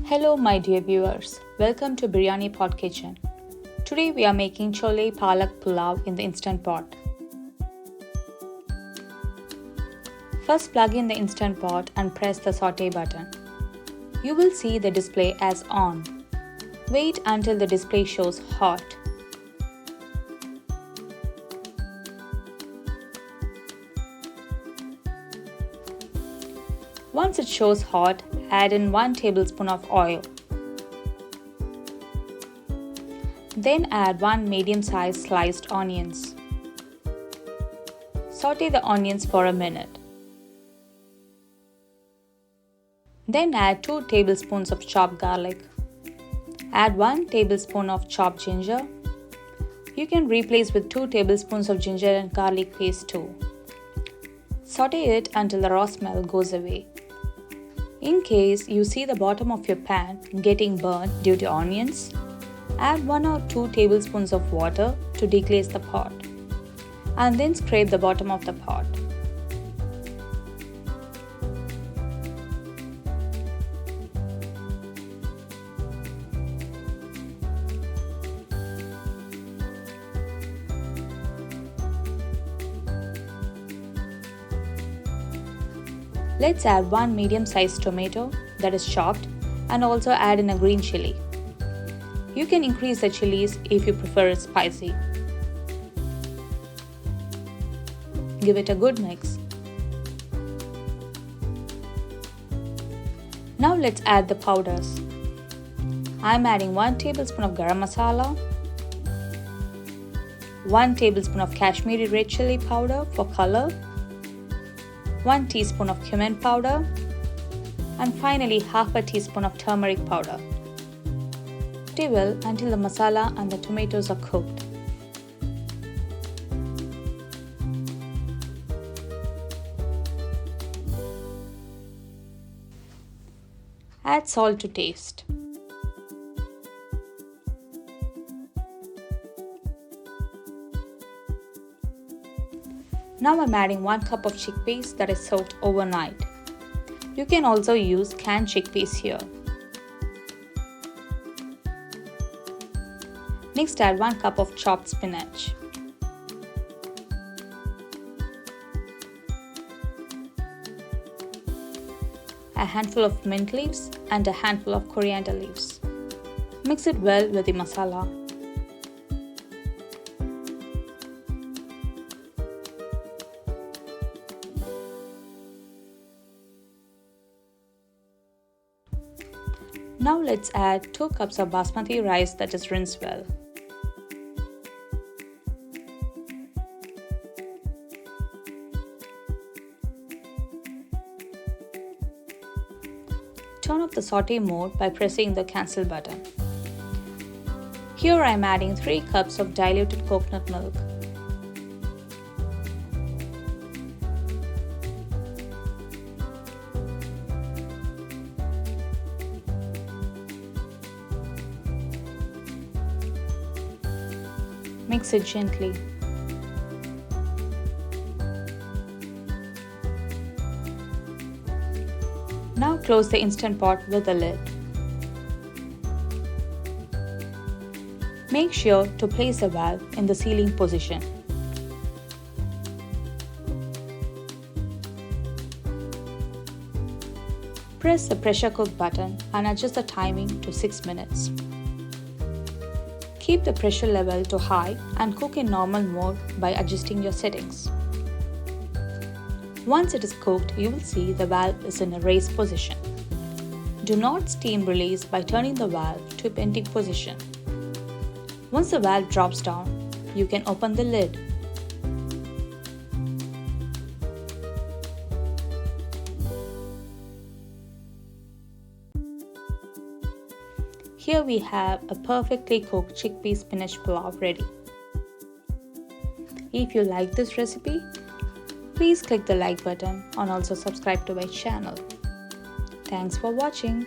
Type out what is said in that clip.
Hello my dear viewers, welcome to Biryani Pot Kitchen. Today we are making Chole Palak Pulao in the Instant Pot. First plug in the Instant Pot and press the saute button. You will see the display as on. Wait until the display shows hot. Once it shows hot, add in 1 tablespoon of oil. Then add 1 medium-sized sliced onions. Saute the onions for a minute. Then add 2 tablespoons of chopped garlic. Add 1 tablespoon of chopped ginger. You can replace with 2 tablespoons of ginger and garlic paste too. Saute it until the raw smell goes away. In case you see the bottom of your pan getting burnt due to onions, add 1 or 2 tablespoons of water to deglaze the pot and then scrape the bottom of the pot. Let's add 1 medium-sized tomato that is chopped and also add in a green chili. You can increase the chilies if you prefer it spicy. Give it a good mix. Now let's add the powders. I'm adding 1 tablespoon of Garam masala, 1 tablespoon of Kashmiri red chili powder for color, 1 teaspoon of cumin powder, and finally half a teaspoon of turmeric powder. Saute well until the masala and the tomatoes are cooked. Add salt to taste. Now I'm adding 1 cup of chickpeas that is soaked overnight. You can also use canned chickpeas here. Next add 1 cup of chopped spinach. A handful of mint leaves and a handful of coriander leaves. Mix it well with the masala. Now let's add 2 cups of basmati rice that is rinsed well. Turn off the saute mode by pressing the cancel button. Here I am adding 3 cups of diluted coconut milk. Mix it gently. Now close the Instant Pot with a lid. Make sure to place the valve in the sealing position. Press the pressure cook button and adjust the timing to 6 minutes. Keep the pressure level to high and cook in normal mode by adjusting your settings. Once it is cooked, you will see the valve is in a raised position. Do not steam release by turning the valve to a bending position. Once the valve drops down, you can open the lid. Here we have a perfectly cooked chickpea spinach pulao ready. If you like this recipe, please click the like button and also subscribe to my channel. Thanks for watching.